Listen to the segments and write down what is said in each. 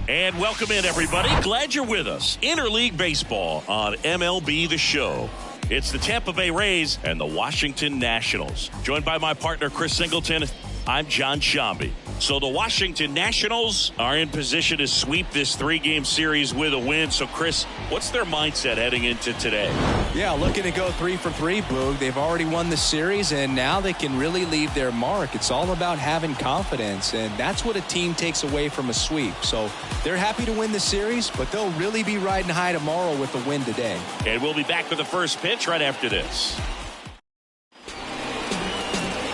And welcome in, everybody. Glad you're with us. Interleague Baseball on MLB The Show. It's the Tampa Bay Rays and the Washington Nationals. Joined by my partner, Chris Singleton. I'm John Shambi. So the Washington Nationals are in position to sweep this three-game series with a win. So, Chris, what's their mindset heading into today? Yeah, looking to go 3 for 3, Boog. They've already won the series, and now they can really leave their mark. It's all about having confidence, and that's what a team takes away from a sweep. So they're happy to win the series, but they'll really be riding high tomorrow with a win today. And we'll be back with the first pitch right after this.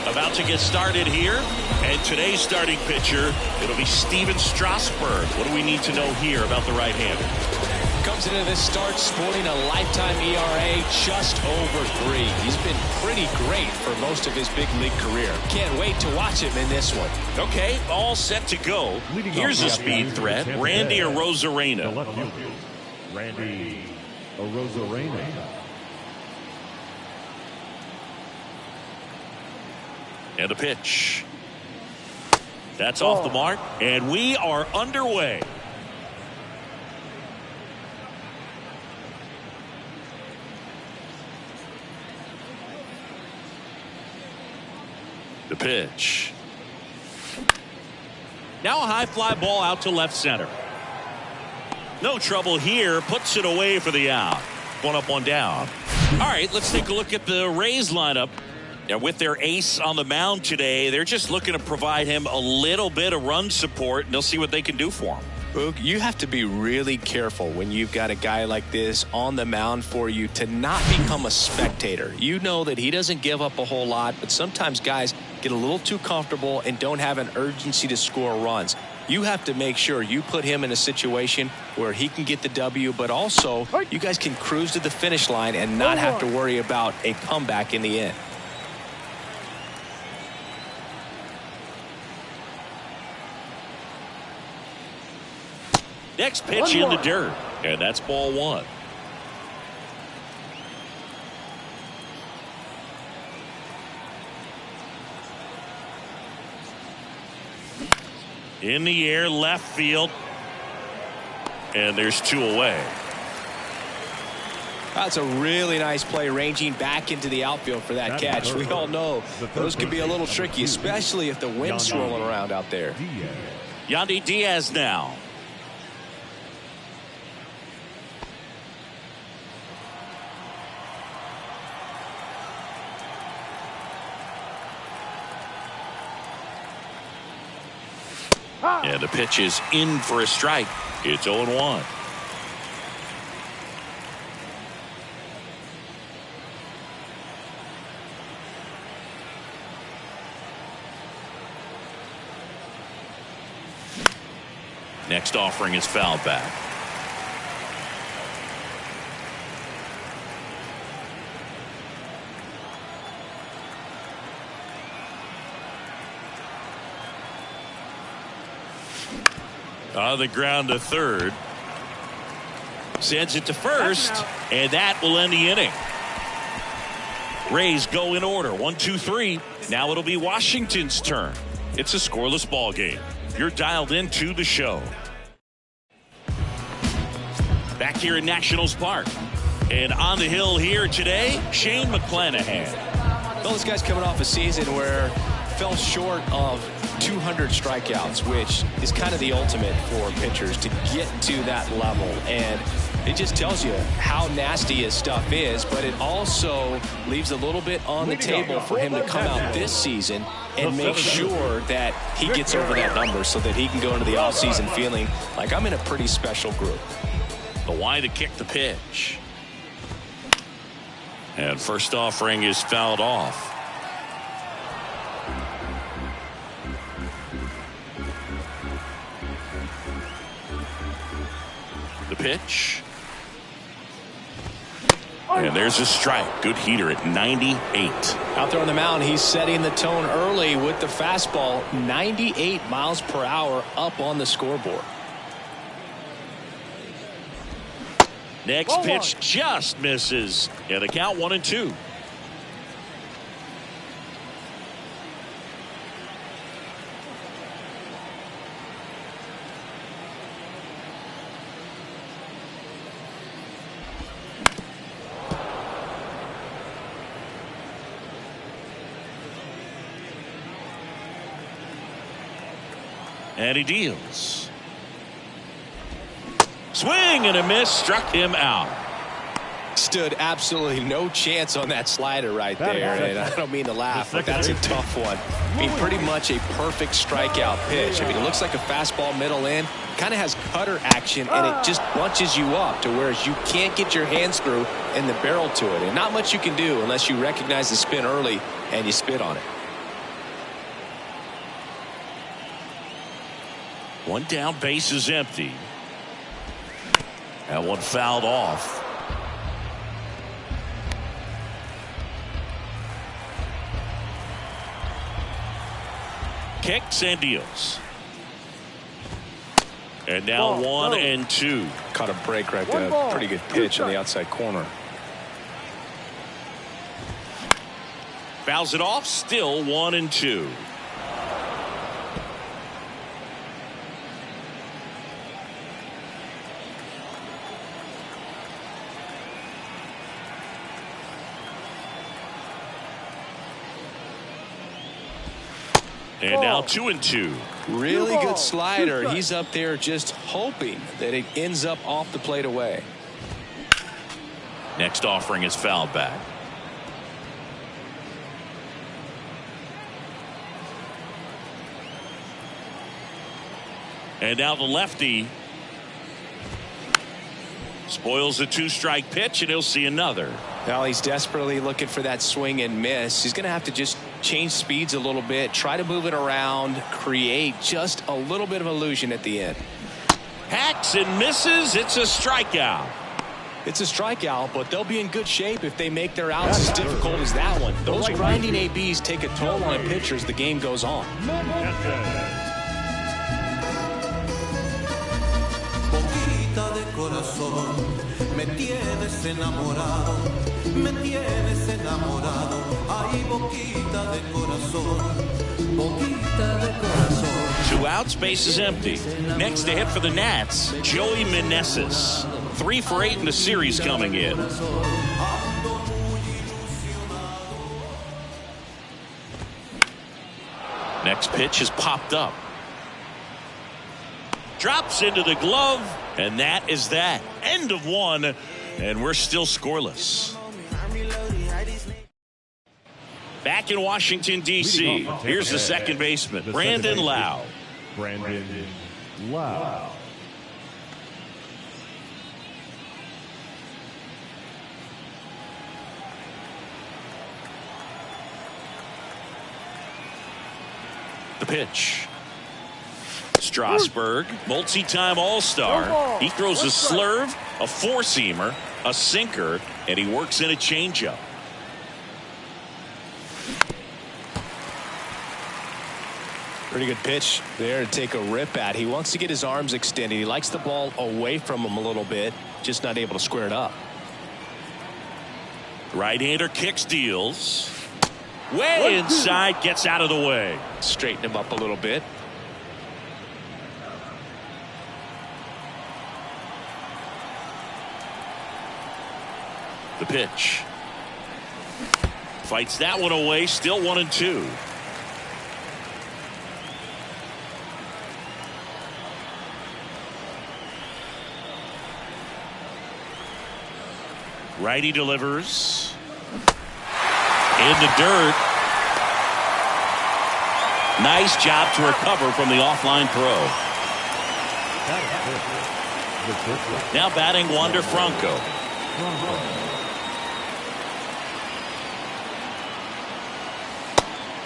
About to get started here, and today's starting pitcher, it'll be Steven Strasburg. What do we need to know here about the right-hander? Comes into this start sporting a lifetime ERA just over 3. He's been pretty great for most of his big league career. Can't wait to watch him in this one. Okay, all set to go. Here's a speed threat, Randy Arozarena. Randy Arozarena. And a pitch. That's off the mark, and we are underway. The pitch. Now a high fly ball out to left center. No trouble here. Puts it away for the out. One up, one down. All right, let's take a look at the Rays lineup. And with their ace on the mound today, they're just looking to provide him a little bit of run support, and they'll see what they can do for him. Boog, you have to be really careful when you've got a guy like this on the mound for you to not become a spectator. You know that he doesn't give up a whole lot, but sometimes guys get a little too comfortable and don't have an urgency to score runs. You have to make sure you put him in a situation where he can get the W, but also you guys can cruise to the finish line and not have to worry about a comeback in the end. Next pitch in the dirt, and that's ball one. In the air, left field, and there's 2 away. That's a really nice play, ranging back into the outfield for that catch. We all know those can be a little tricky, especially if the wind's swirling around out there. Yandy Diaz now. And the pitch is in for a strike. It's 0-1. Next offering is fouled back. On the ground to third. Sends it to first, and that will end the inning. Rays go in order. 1, 2, 3. Now it'll be Washington's turn. It's a scoreless ball game. You're dialed into the show. Back here in Nationals Park. And on the hill here today, Shane McClanahan. Well, this guy's coming off a season where fell short of 200 strikeouts, which is kind of the ultimate for pitchers to get to that level. And it just tells you how nasty his stuff is, but it also leaves a little bit on the table for him to come out this season and make sure that he gets over that number so that he can go into the offseason feeling like I'm in a pretty special group. The wide to kick the pitch. And first offering is fouled off. The pitch. And there's a strike. Good heater at 98. Out there on the mound, he's setting the tone early with the fastball. 98 miles per hour up on the scoreboard. Next pitch just misses. And the count 1-2. And he deals. Swing and a miss, struck him out. Stood absolutely no chance on that slider right there. And I don't mean to laugh, but that's a tough one. I mean, pretty much a perfect strikeout pitch. I mean, it looks like a fastball middle in. Kind of has cutter action, and it just bunches you up to where you can't get your hands through and the barrel to it. And not much you can do unless you recognize the spin early and you spit on it. One down, base is empty. And one fouled off. Kicks and deals. And now 1-2. Caught a break right there. Pretty good pitch on the outside corner. Fouls it off. Still 1-2. And now 2-2. Really good slider. He's up there just hoping that it ends up off the plate away. Next offering is fouled back. And now the lefty spoils a 2-strike pitch, and he'll see another. Now he's desperately looking for that swing and miss. He's going to have to just change speeds a little bit, try to move it around, create just a little bit of illusion at the end. Hacks and misses. It's a strikeout. It's a strikeout, but they'll be in good shape if they make their outs as difficult as that one. Those grinding ABs take a toll on a pitcher as the game goes on. Me tienes enamorado, me tienes enamorado, ay boquita de corazón, boquita de corazón. 2 outs, base is empty. Next to hit for the Nats, Joey Meneses. 3 for 8 in the series coming in. Next pitch is popped up. Drops into the glove, and that is that. End of 1, and we're still scoreless. Back in Washington, D.C., here's the second baseman, Brandon Lau. Brandon Lau. The pitch. Strasburg, multi-time All-Star. He throws a slurve, a four-seamer, a sinker, and he works in a changeup. Pretty good pitch there to take a rip at. He wants to get his arms extended. He likes the ball away from him a little bit, just not able to square it up. Right-hander kicks, deals. Way inside, gets out of the way. Straighten him up a little bit. The pitch. Fights that one away, still 1-2. Righty delivers. In the dirt. Nice job to recover from the offline throw. Now batting Wander Franco.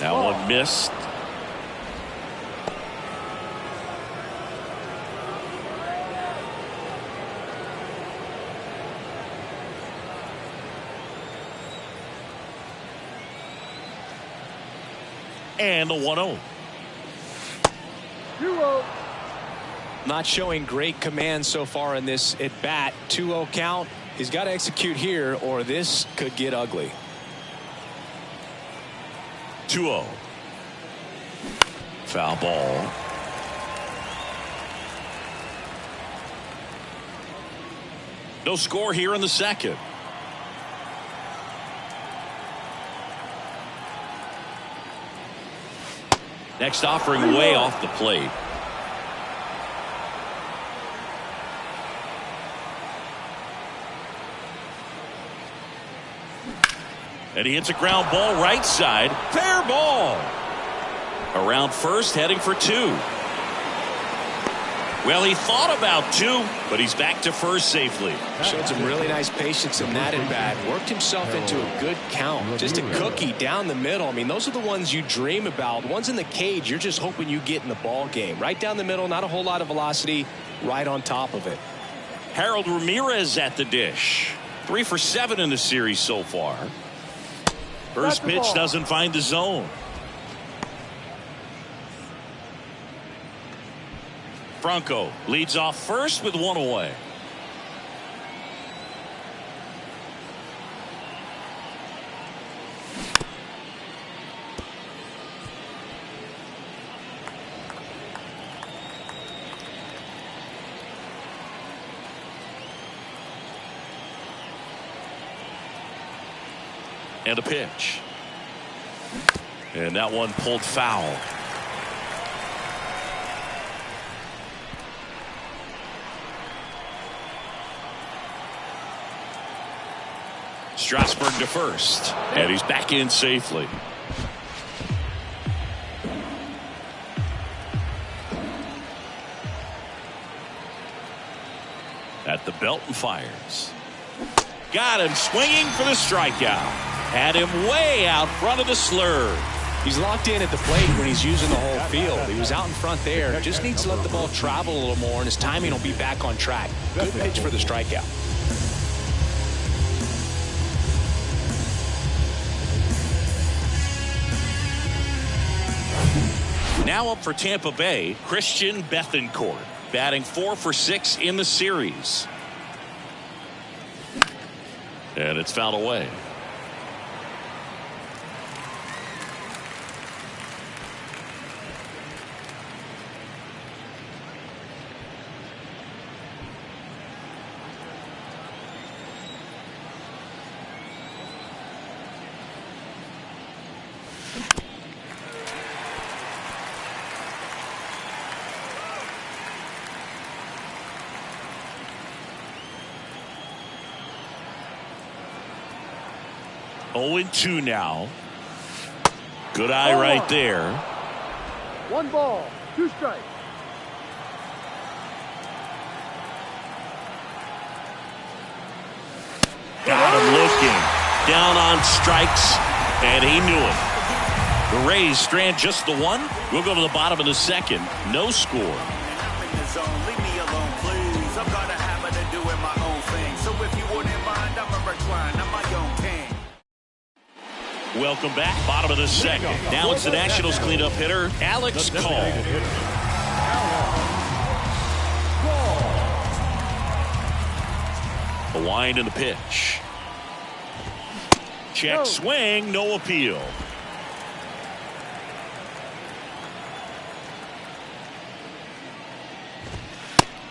That one missed. And the 1-0. Not showing great command so far in this at bat. 2-0 count. He's got to execute here or this could get ugly. 2-0. Foul ball. No score here in the second. Next offering way off the plate. And he hits a ground ball right side. Fair ball. Around first, heading for 2. Well, he thought about 2, but he's back to first safely. Showed some really nice patience in that at bat. Worked himself into a good count. Just a cookie down the middle. I mean, those are the ones you dream about. The ones in the cage, you're just hoping you get in the ball game. Right down the middle, not a whole lot of velocity, right on top of it. Harold Ramirez at the dish. 3 for 7 in the series so far. First pitch doesn't find the zone. Franco leads off first with 1 away. And a pitch. And that one pulled foul. Strasburg to first. And he's back in safely. At the belt and fires. Got him swinging for the strikeout. Had him way out front of the slur. He's locked in at the plate when he's using the whole field. He was out in front there. Just needs to let the ball travel a little more, and his timing will be back on track. Good pitch for the strikeout. Now up for Tampa Bay, Christian Bethancourt, batting 4 for 6 in the series. And it's fouled away. Oh, 2 now. Good eye right there. 1 ball, 2 strikes. Got him looking. Down on strikes, and he knew it. The Rays strand just the 1. We'll go to the bottom of the 2nd. No score. Leave me alone, please. I'm gonna have it to doing my own thing. So if you wouldn't mind, I'm a recline. I'm my own king. Welcome back. Bottom of the 2nd. Now it's the Nationals cleanup hitter, Alex Call. A wind and the pitch. Check swing, no appeal.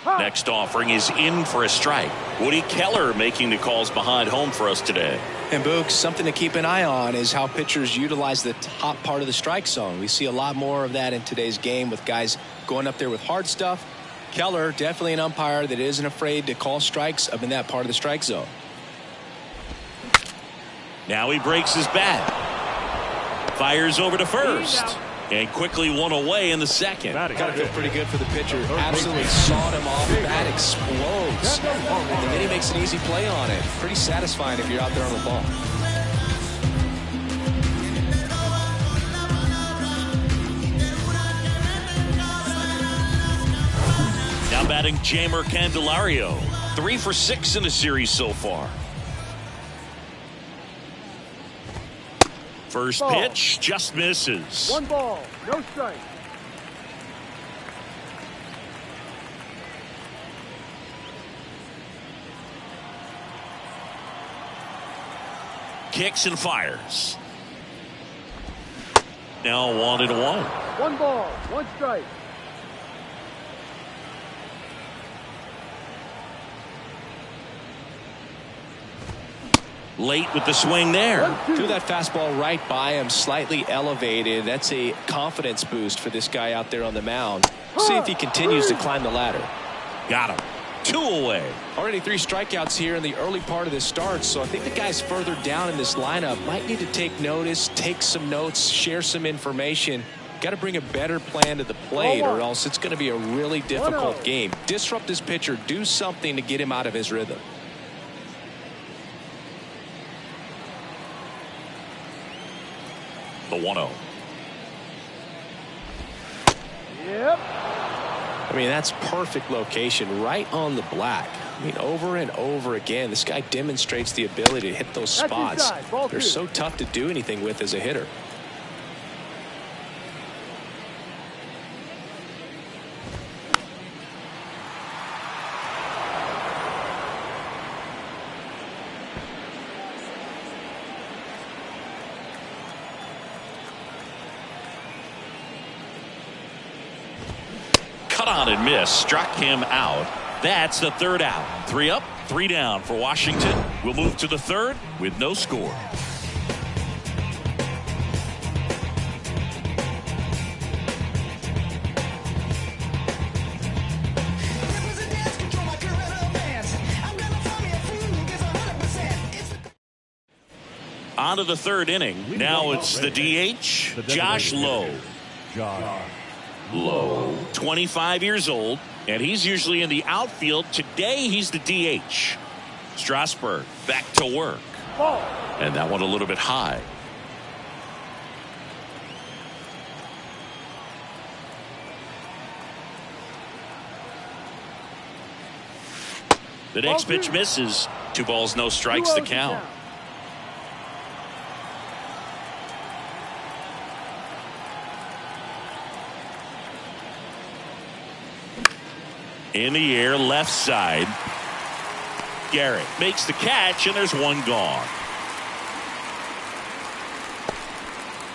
Next offering is in for a strike. Woody Keller making the calls behind home for us today. And Boog, something to keep an eye on is how pitchers utilize the top part of the strike zone. We see a lot more of that in today's game with guys going up there with hard stuff. Keller, definitely an umpire that isn't afraid to call strikes up in that part of the strike zone. Now he breaks his bat. Fires over to first. And quickly 1 away in the 2nd. Got to feel pretty good for the pitcher. Absolutely sawed him off. The bat explodes. And then he makes an easy play on it. Pretty satisfying if you're out there on the ball. Now batting Jamer Candelario. 3 for 6 in the series so far. First pitch just misses. 1 ball, no strike. Kicks and fires. Now 1-1. 1 ball, 1 strike. Late with the swing there. Threw that fastball right by him, slightly elevated. That's a confidence boost for this guy out there on the mound. See if he continues to climb the ladder. Got him. 2 away. Already 3 strikeouts here in the early part of this start, so I think the guys further down in this lineup might need to take notice, take some notes, share some information. Got to bring a better plan to the plate, or else it's going to be a really difficult game. Disrupt this pitcher, do something to get him out of his rhythm. The 1-0. Yep. I mean, that's perfect location, right on the black. I mean, over and over again, this guy demonstrates the ability to hit those spots. They're so tough to do anything with as a hitter. Cut on and miss, struck him out. That's the 3rd out. 3 up, 3 down for Washington. We'll move to the 3rd with no score. On to the 3rd inning. Now it's the DH, Josh Lowe. Lowe, 25 years old, and he's usually in the outfield. Today he's the DH. Strasburg back to work. And that one a little bit high. The next pitch misses. 2 balls, no strikes to count. In the air, left side. Garrett makes the catch, and there's 1 gone.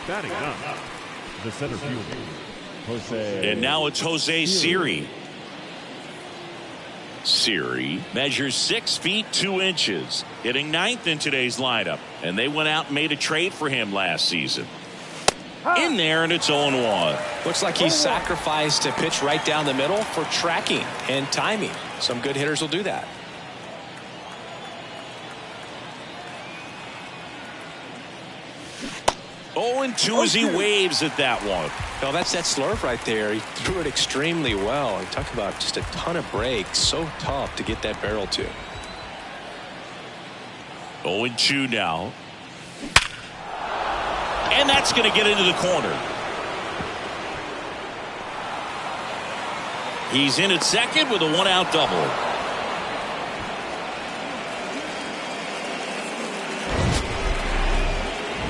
Batting up, the center fielder, Jose. And now it's Jose Siri. Siri measures 6 feet 2 inches, hitting 9th in today's lineup. And they went out and made a trade for him last season. In there, and it's 0-1. Looks like he sacrificed a pitch right down the middle for tracking and timing. Some good hitters will do that. And 2 as he waves at that one. Well, that's that slurve right there. He threw it extremely well. And talk about just a ton of breaks. So tough to get that barrel to. 0-2 now. And that's going to get into the corner. He's in at second with a 1-out double.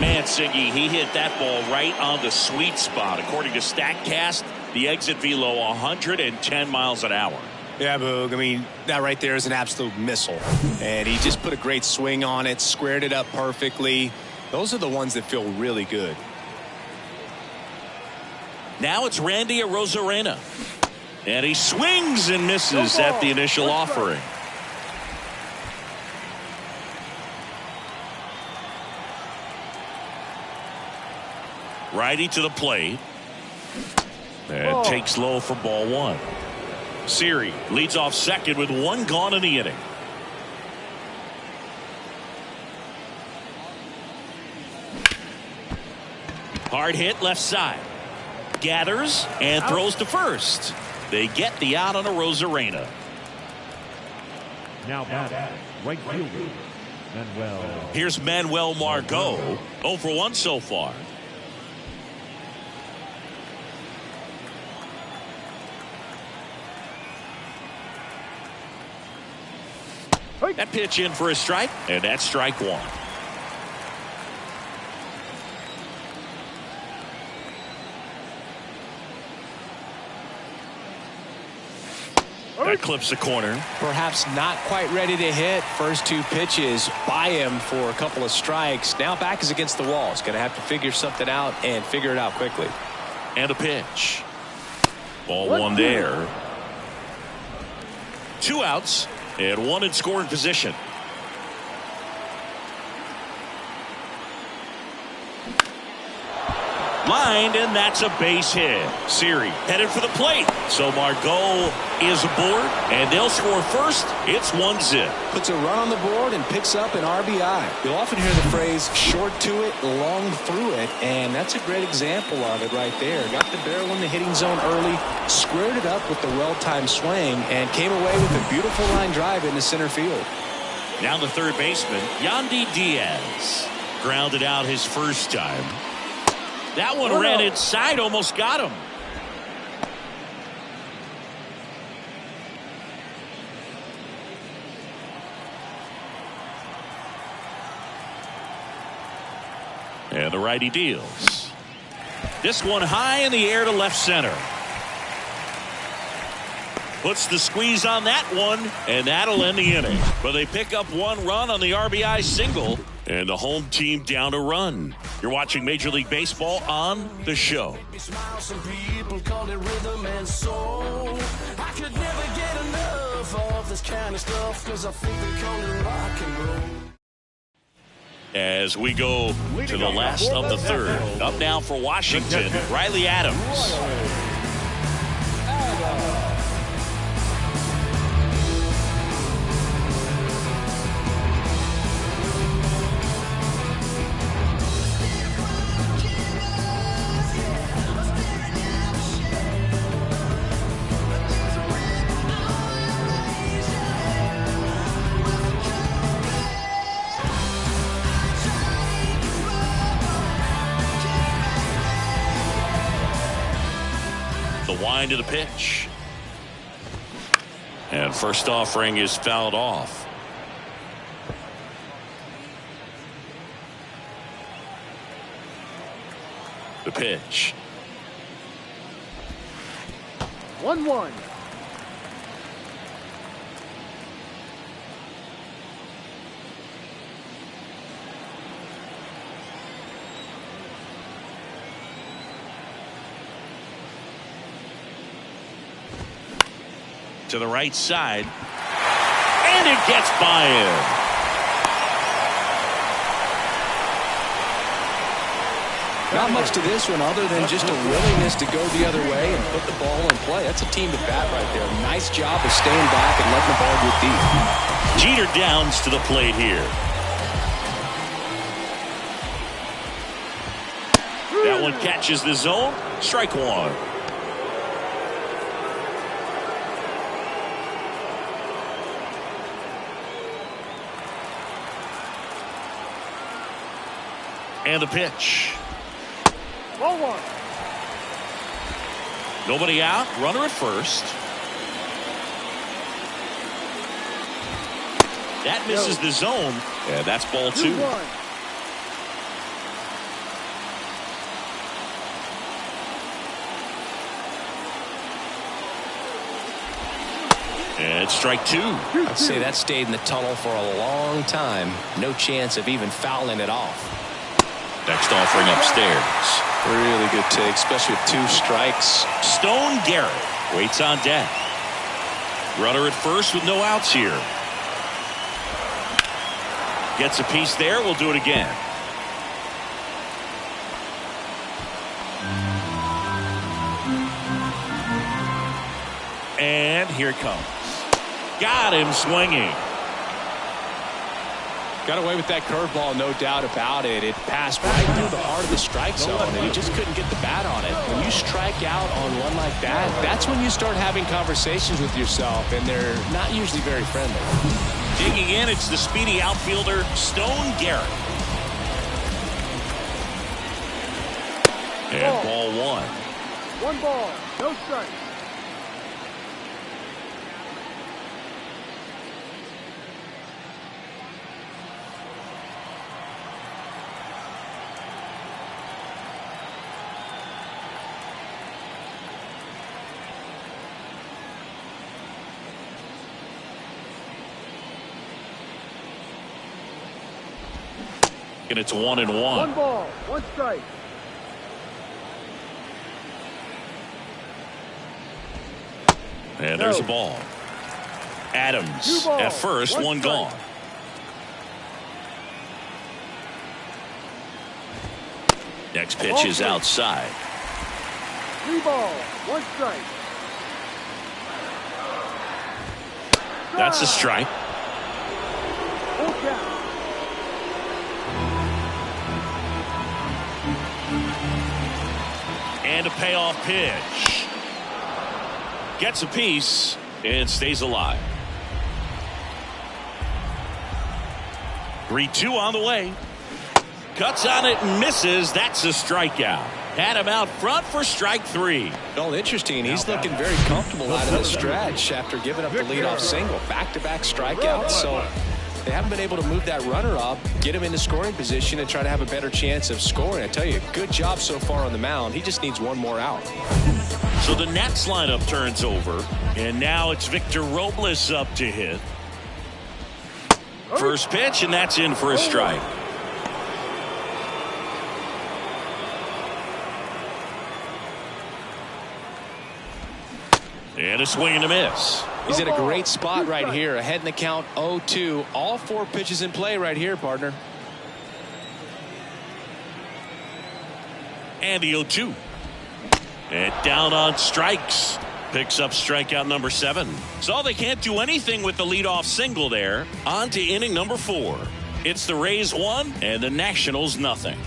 Mancini, he hit that ball right on the sweet spot. According to StatCast, the exit velo 110 miles an hour. Yeah, Boog. I mean, that right there is an absolute missile. And he just put a great swing on it, squared it up perfectly. Those are the ones that feel really good. Now it's Randy Arozarena. And he swings and misses at the initial offering. Righty to the plate. And takes low for ball 1. Siri leads off second with 1 gone in the inning. Hard hit left side. Gathers and throws to first. They get the out on Arozarena. Now batting, right fielder, Manuel. Here's Manuel Margot. 0 for 1 so far. That pitch in for a strike, and that's strike 1. That clips the corner. Perhaps not quite ready to hit. First 2 pitches by him for a couple of strikes. Now back is against the wall. He's going to have to figure something out and figure it out quickly. And a pitch. Ball 1 there. 2 outs and 1 in scoring position. Lined, and that's a base hit. Siri headed for the plate. So Margot is aboard, and they'll score first. It's 1-0. Puts a run on the board and picks up an RBI. You'll often hear the phrase short to it, long through it, and that's a great example of it right there. Got the barrel in the hitting zone early, squared it up with the well-timed swing, and came away with a beautiful line drive into center field. Now the third baseman, Yandy Diaz. Grounded out his first time. That one ran inside, almost got him. And the righty deals. This one high in the air to left center. Puts the squeeze on that one, and that'll end the inning. But they pick up one run on the RBI single, and the home team down a run. You're watching Major League Baseball on The Show. Some people call it rhythm and soul. I could never get enough of this kind of stuff, 'cause I think they call it rock and roll. As we go to the last of the third. Up now for Washington, Riley Adams. Wind to the pitch. And first offering is fouled off. The pitch. 1-1. To the right side, and it gets by him. Not much to this one other than just a willingness to go the other way and put the ball in play. That's a team to bat right there. Nice job of staying back and letting the ball get deep. Jeter Downs to the plate here. That one catches the zone. Strike one. And the pitch. 1-1. Nobody out. Runner at first. That misses the zone. And that's ball 2. 2-1. And strike 2. I'd say that stayed in the tunnel for a long time. No chance of even fouling it off. Next offering upstairs. Really good take, especially with 2 strikes. Stone Garrett waits on deck. Runner at first with no outs here. Gets a piece there. We'll do it again. And here it comes. Got him swinging. Got away with that curveball, no doubt about it. It passed right through the heart of the strike zone, and he just couldn't get the bat on it. When you strike out on one like that, that's when you start having conversations with yourself, and they're not usually very friendly. Digging in, it's the speedy outfielder, Stone Garrett. And ball 1. 1 ball, no strike. And it's 1-1. 1 ball, 1 strike. And there's a ball. Adams at first, 1 gone. Next pitch is outside. 3 balls, 1 strike. That's a strike. Full count. And a payoff pitch. Gets a piece and stays alive. 3-2 on the way. Cuts on it and misses. That's a strikeout. Had him out front for strike 3. Well, interesting. He's looking very comfortable out of the stretch after giving up the leadoff single. Back-to-back strikeouts. So they haven't been able to move that runner up, get him into scoring position, and try to have a better chance of scoring. I tell you, good job so far on the mound. He just needs one more out. So the Nats lineup turns over, and now it's Victor Robles up to hit. First pitch, and that's in for a strike. And a swing and a miss. He's in a great spot right here. Ahead in the count 0-2. All 4 pitches in play right here, partner. And the 0-2. And down on strikes. Picks up strikeout number 7. So they can't do anything with the leadoff single there. On to inning number 4. It's the Rays 1 and the Nationals nothing.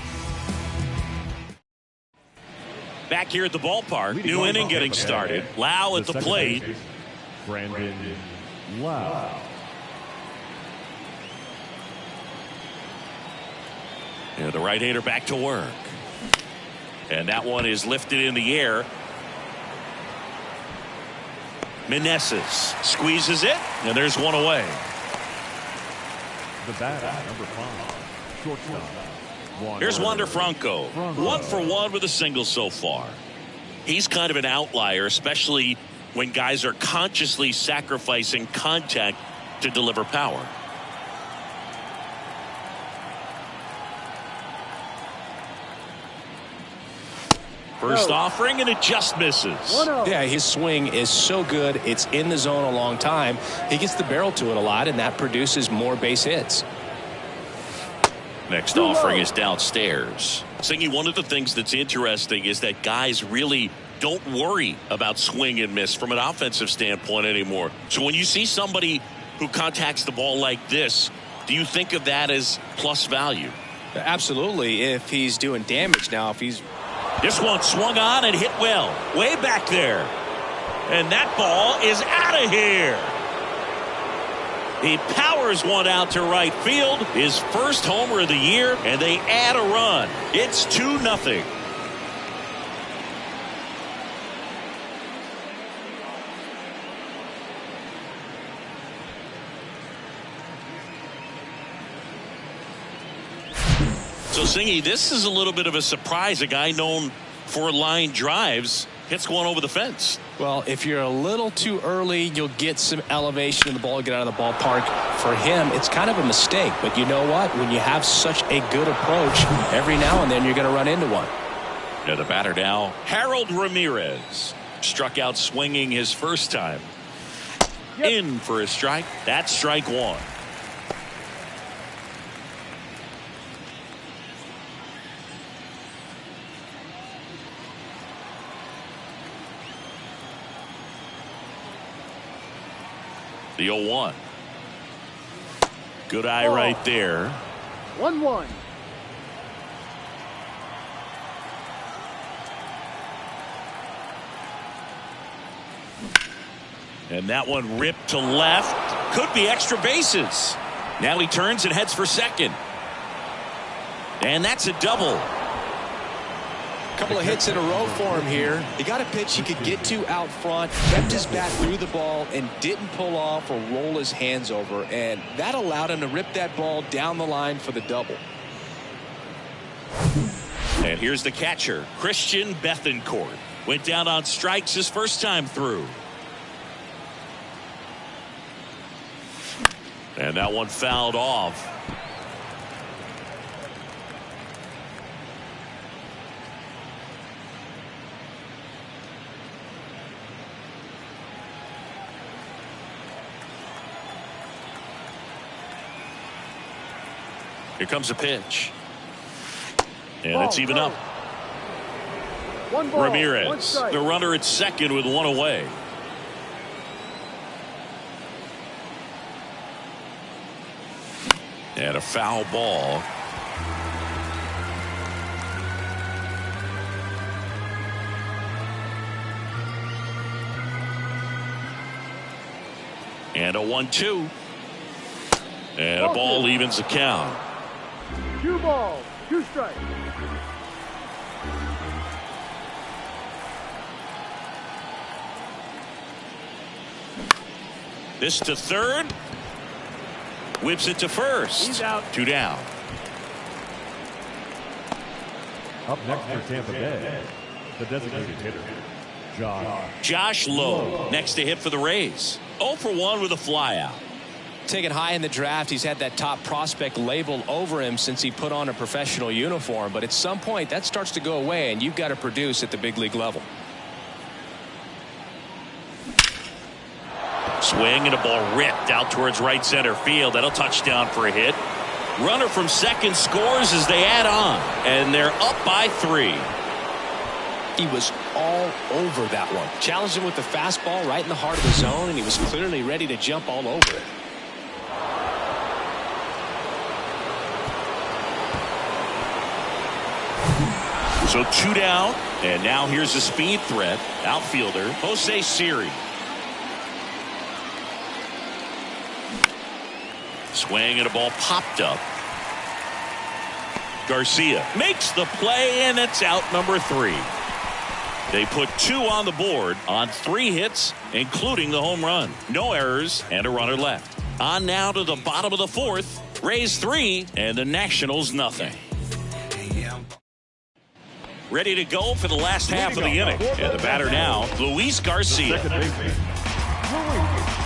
Back here at the ballpark, new inning getting started. Lau at the plate. Brandon Lau. And the right-hander back to work. And that one is lifted in the air. Meneses squeezes it, and there's one away. The batter, number 5, shortstop. Here's Wander Franco. 1 for 1 with a single so far. He's kind of an outlier, especially when guys are consciously sacrificing contact to deliver power. First offering, and it just misses. Yeah, his swing is so good. It's in the zone a long time. He gets the barrel to it a lot, and that produces more base hits. Next offering is downstairs. Singy, one of the things that's interesting is that guys really don't worry about swing and miss from an offensive standpoint anymore. So when you see somebody who contacts the ball like this, do you think of that as plus value? Absolutely, if he's doing damage. Now, if he's... This one swung on and hit well. Way back there. And that ball is out of here. He powers one out to right field. His first homer of the year, and they add a run. It's 2-0. So, Singy, this is a little bit of a surprise. A guy known for line drives hits one over the fence. Well, if you're a little too early, you'll get some elevation in the ball, get out of the ballpark. For him, it's kind of a mistake. But you know what? When you have such a good approach, every now and then you're going to run into one. Yeah, the batter now, Harold Ramirez. Struck out swinging his first time. In for a strike. That's strike 1. The 0-1. Good eye right there. 1-1. And that one ripped to left. Could be extra bases. Now he turns and heads for second. And that's a double. Couple of hits in a row for him here. He got a pitch he could get to out front, kept his bat through the ball, and didn't pull off or roll his hands over. And that allowed him to rip that ball down the line for the double. And here's the catcher, Christian Bethancourt. Went down on strikes his first time through. And that one fouled off. Here comes a pitch. And it's even up. 1 ball, 1 Ramirez, strike. the runner at second with one away. And a foul ball. And a 1-2. And a ball evens the count. 2 balls, 2 strikes. This to third. Whips it to first. He's out. 2 down. Up next for Tampa Bay, the designated hitter, Josh Lowe next to hit for the Rays. 0 for 1 with a flyout. Taken high in the draft, he's had that top prospect label over him since he put on a professional uniform. But at some point, that starts to go away, and you've got to produce at the big league level. Swing and a ball ripped out towards right center field. That'll touchdown for a hit. Runner from second scores as they add on, and they're up by 3. He was all over that one. Challenged him with the fastball right in the heart of the zone, and he was clearly ready to jump all over it. So 2 down, and now here's a speed threat. Outfielder Jose Siri. Swing and a ball popped up. Garcia makes the play, and it's out number 3. They put 2 on the board on 3 hits, including the home run. No errors and a runner left. On now to the bottom of the 4th. Rays 3 and the Nationals nothing. Ready to go for the last half of the inning. And the batter now, Luis Garcia.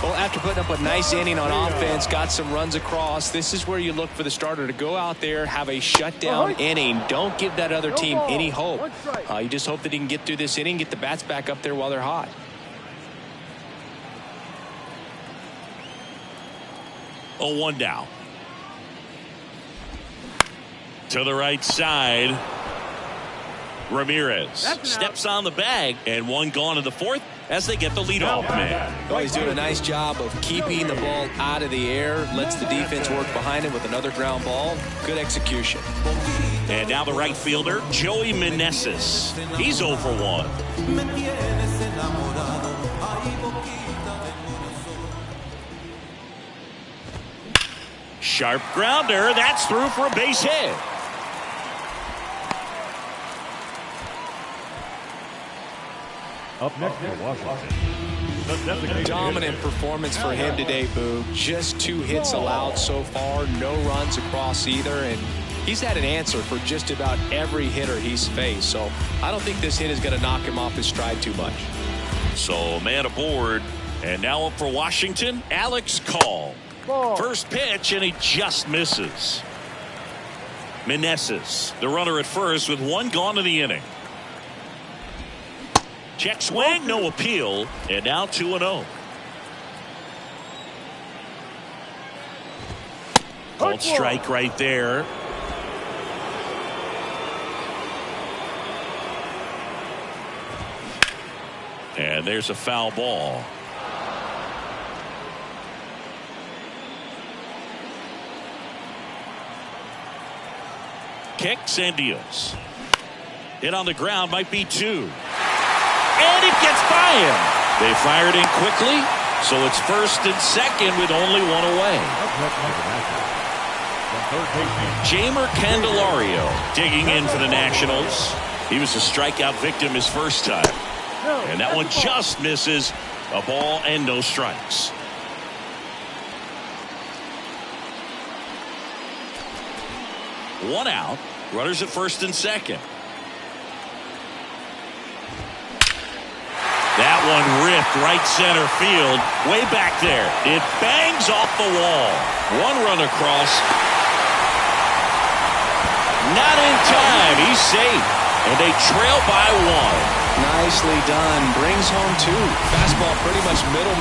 Well, after putting up a nice inning on offense, got some runs across, this is where you look for the starter to go out there, have a shutdown inning. Don't give that other team any hope. You just hope that he can get through this inning, get the bats back up there while they're hot. Oh, 1 down. To the right side. Ramirez steps on the bag, and 1 gone in the 4th as they get the leadoff man. Well, he's doing a nice job of keeping the ball out of the air, lets the defense work behind him with another ground ball. Good execution. And now the right fielder, Joey Meneses. He's 0 for 1. Sharp grounder. That's through for a base hit. Up next for Washington, the designated Dominant hitter, performance for him today, Boo. Just 2 hits allowed so far, no runs across either, and he's had an answer for just about every hitter he's faced. So I don't think this hit is going to knock him off his stride too much. So man aboard, and now up for Washington, Alex Call. First pitch, and he just misses. Meneses, the runner at first with 1 gone in the inning. Check swing, no appeal, and now 2-0. Called strike right there. And there's a foul ball. Kicks and deals. Hit on the ground, might be 2. And it gets by him. They fired in quickly, so it's first and second with only 1 away. Jamer Candelario digging in for the Nationals. He was a strikeout victim his first time. And that one just misses. A ball and no strikes. One out. Runners at first and second. That one ripped right center field. Way back there. It bangs off the wall. 1 run across. Not in time. He's safe. And they trail by 1. Nicely done. Brings home 2. Fastball pretty much middle,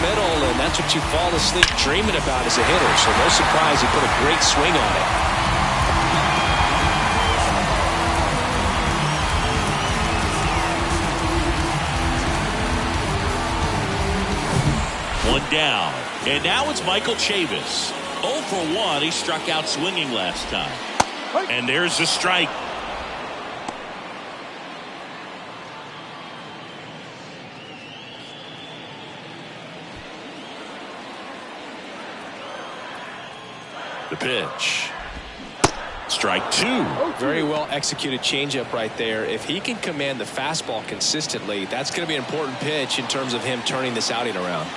and that's what you fall asleep dreaming about as a hitter. So no surprise he put a great swing on it. down. And now it's Michael Chavis. 0 for 1. He struck out swinging last time. And there's the strike. The pitch. Strike 2. Very well executed changeup right there. If he can command the fastball consistently, that's going to be an important pitch in terms of him turning this outing around.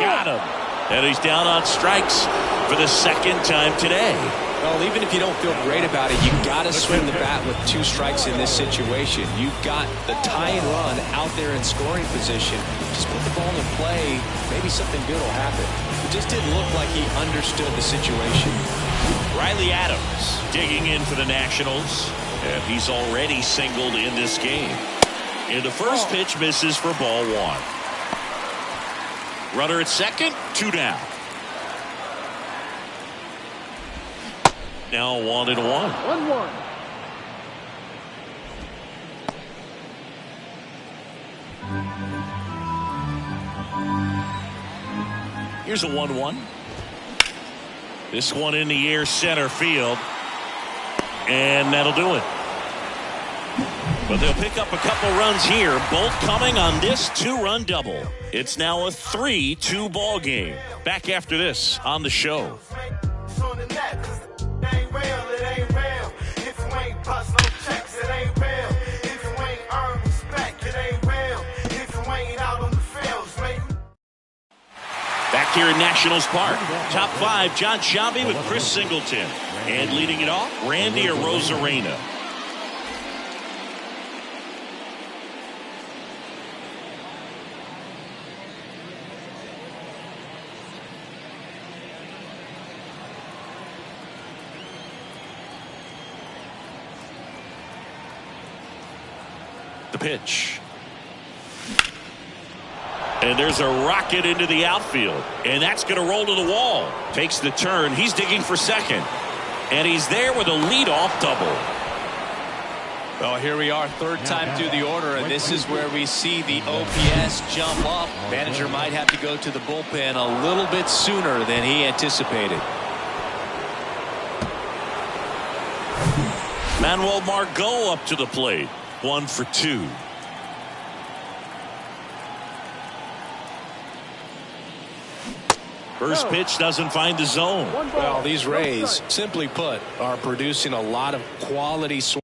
Got him. And he's down on strikes for the second time today. Well, even if you don't feel great about it, you got to swing the bat with 2 strikes in this situation. You've got the tying run out there in scoring position. Just put the ball in play. Maybe something good will happen. It just didn't look like he understood the situation. Riley Adams digging in for the Nationals. And he's already singled in this game. And the first pitch misses for ball 1. Runner at second, 2 down. Now 1-1. 1-1. Here's a 1-1. This one in the air, center field. And that'll do it. But they'll pick up a couple runs here, both coming on this 2-run double. It's now a 3-2 ball game. Back after this on the show. Back here in Nationals Park. Top 5, John Sciambi with Chris Singleton. And leading it off, Randy Arozarena. The pitch. And there's a rocket into the outfield. And that's going to roll to the wall. Takes the turn. He's digging for second. And he's there with a leadoff double. Well, here we are, third time through the order, and this is where we see the OPS jump up. Manager might have to go to the bullpen a little bit sooner than he anticipated. Manuel Margot up to the plate. 1 for 2. First pitch doesn't find the zone. Well, these Rays, simply put, are producing a lot of quality swing.